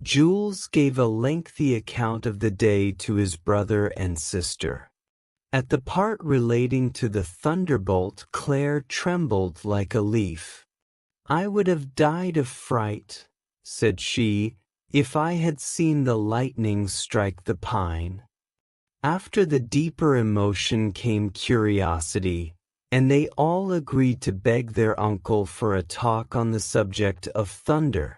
Jules gave a lengthy account of the day to his brother and sister. At the part relating to the thunderbolt, Claire trembled like a leaf. "I would have died of fright," said she, "if I had seen the lightning strike the pine." After the deeper emotion came curiosity, and they all agreed to beg their uncle for a talk on the subject of thunder.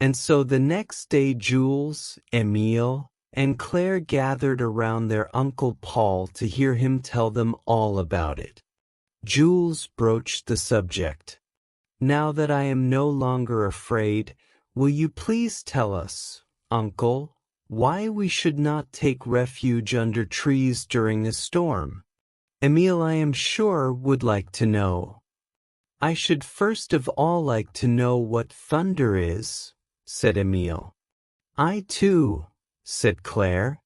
And so the next day Jules, Emile, and Claire gathered around their Uncle Paul to hear him tell them all about it. Jules broached the subject. "Now that I am no longer afraid, will you please tell us, Uncle, why we should not take refuge under trees during a storm?" Emile, I am sure, would like to know. "I should first of all like to know what thunder is," said Emile. "I too," said Claire.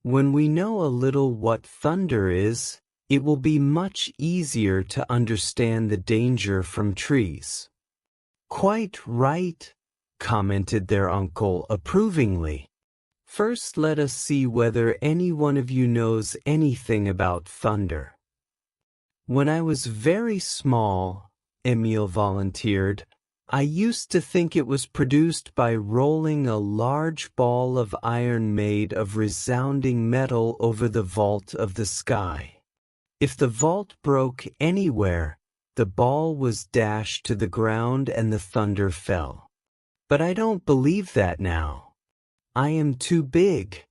"When we know a little what thunder is, it will be much easier to understand the danger from trees." "Quite right," commented their uncle approvingly. "First let us see whether any one of you knows anything about thunder." "When I was very small," Emile volunteered, "I used to think it was produced by rolling a large ball of iron made of resounding metal over the vault of the sky. If the vault broke anywhere, the ball was dashed to the ground and the thunder fell. But I don't believe that now. I am too big.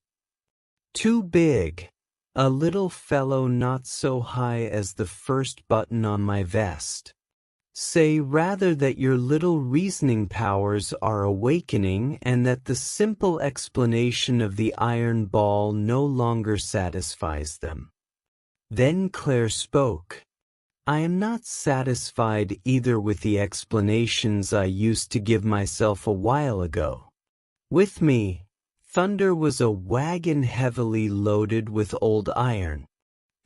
Too big. A little fellow not so high as the first button on my vest. Say rather that your little reasoning powers are awakening and that the simple explanation of the iron ball no longer satisfies them." Then Claire spoke. "I am not satisfied either with the explanations I used to give myself a while ago. With me, thunder was a wagon heavily loaded with old iron.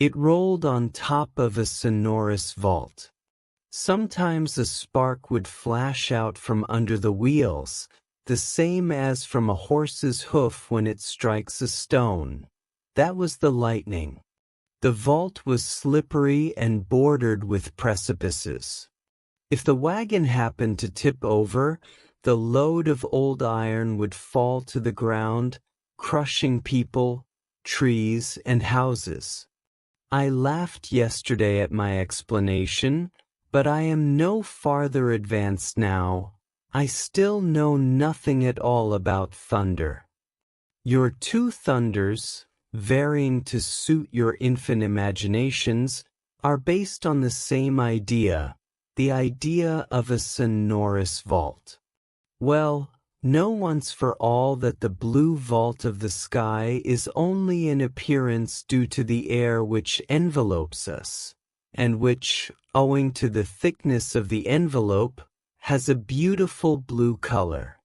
It rolled on top of a sonorous vault. Sometimes a spark would flash out from under the wheels, the same as from a horse's hoof when it strikes a stone. That was the lightning. The vault was slippery and bordered with precipices. If the wagon happened to tip over, the load of old iron would fall to the ground, crushing people, trees, and houses. I laughed yesterday at my explanation, but I am no farther advanced now. I still know nothing at all about thunder. Your two thunders, varying to suit your infant imaginations, are based on the same idea, the idea of a sonorous vault. Well, know once for all that the blue vault of the sky is only an appearance due to the air which envelopes us, and which, owing to the thickness of the envelope, has a beautiful blue color.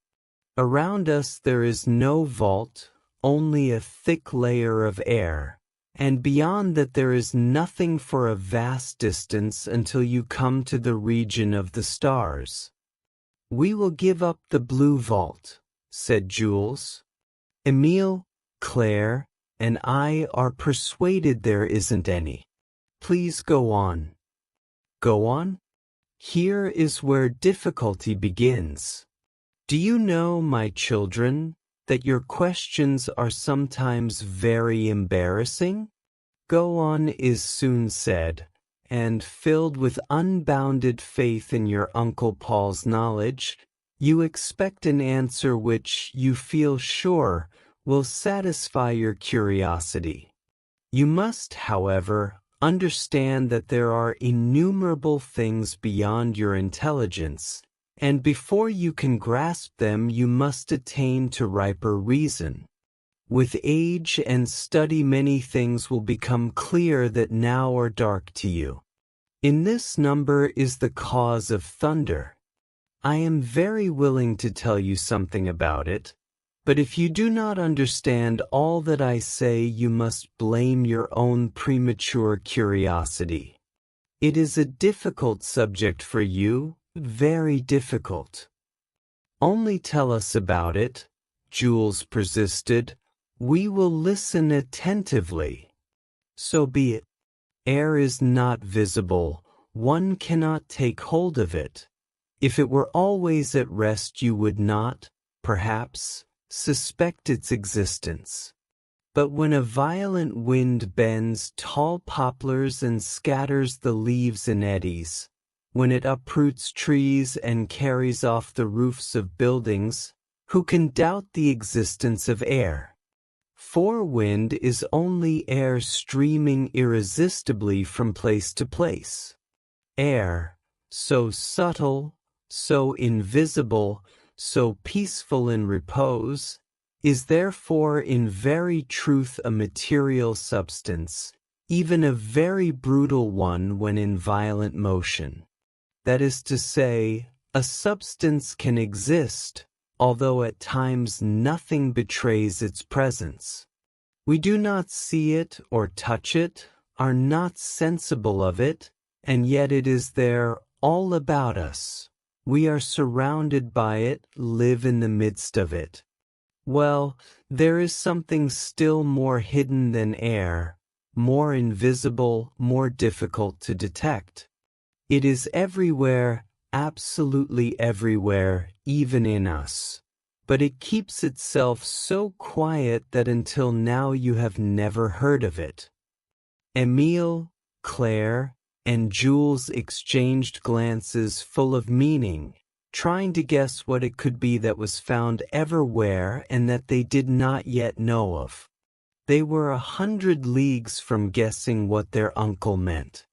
Around us there is no vault, only a thick layer of air, and beyond that there is nothing for a vast distance until you come to the region of the stars. "We will give up the blue vault," said Jules. "Emile, Claire, and I are persuaded there isn't any. Please go on." "Go on?" "Here is where difficulty begins. Do you know, my children, that your questions are sometimes very embarrassing?" "Go on" is soon said, and filled with unbounded faith in your Uncle Paul's knowledge, you expect an answer which, you feel sure, will satisfy your curiosity. You must, however, understand that there are innumerable things beyond your intelligence, and before you can grasp them you must attain to riper reason. With age and study many things will become clear that now are dark to you. In this number is the cause of thunder. I am very willing to tell you something about it, but if you do not understand all that I say, you must blame your own premature curiosity. It is a difficult subject for you, very difficult. Only tell us about it, Jules persisted. We will listen attentively. So be it. Air is not visible. One cannot take hold of it. If it were always at rest, you would not, perhaps, suspect its existence. But when a violent wind bends tall poplars and scatters the leaves in eddies, when it uproots trees and carries off the roofs of buildings, who can doubt the existence of air? For wind is only air streaming irresistibly from place to place. Air, so subtle, so invisible, so peaceful in repose, is therefore in very truth a material substance, even a very brutal one when in violent motion. That is to say, a substance can exist, although at times nothing betrays its presence. We do not see it or touch it, are not sensible of it, and yet it is there all about us. We are surrounded by it, live in the midst of it. Well, there is something still more hidden than air, more invisible, more difficult to detect. It is everywhere, absolutely everywhere, even in us. But it keeps itself so quiet that until now you have never heard of it. Emile, Claire, and Jules exchanged glances full of meaning, trying to guess what it could be that was found everywhere and that they did not yet know of. They were 100 leagues from guessing what their uncle meant.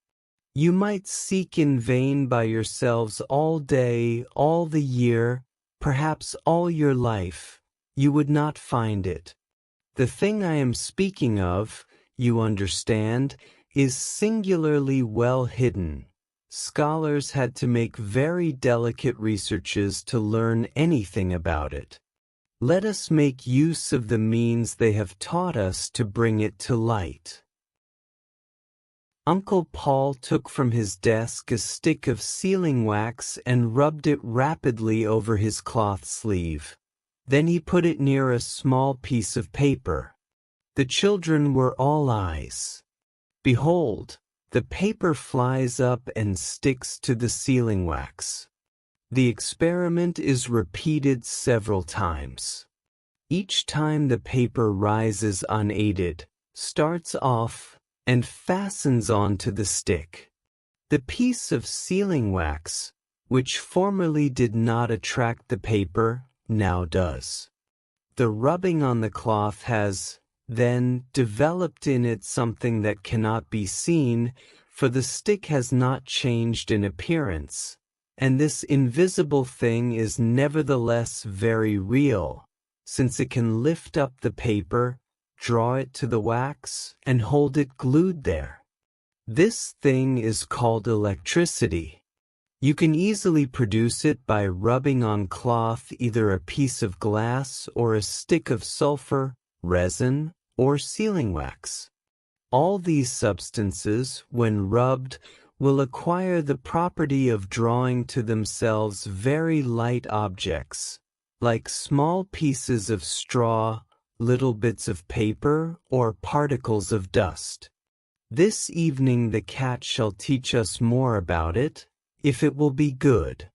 You might seek in vain by yourselves all day, all the year, perhaps all your life. You would not find it. The thing I am speaking of, you understand, is singularly well hidden. Scholars had to make very delicate researches to learn anything about it. Let us make use of the means they have taught us to bring it to light. Uncle Paul took from his desk a stick of sealing wax and rubbed it rapidly over his cloth sleeve. Then he put it near a small piece of paper. The children were all eyes. Behold, the paper flies up and sticks to the sealing wax. The experiment is repeated several times. Each time the paper rises unaided, starts off, and fastens onto the stick. The piece of sealing wax, which formerly did not attract the paper, now does. The rubbing on the cloth has, then, developed in it something that cannot be seen, for the stick has not changed in appearance, and this invisible thing is nevertheless very real, since it can lift up the paper, draw it to the wax, and hold it glued there. This thing is called electricity. You can easily produce it by rubbing on cloth either a piece of glass or a stick of sulfur, resin, or sealing wax. All these substances, when rubbed, will acquire the property of drawing to themselves very light objects, like small pieces of straw, little bits of paper, or particles of dust. This evening the cat shall teach us more about it, if it will be good.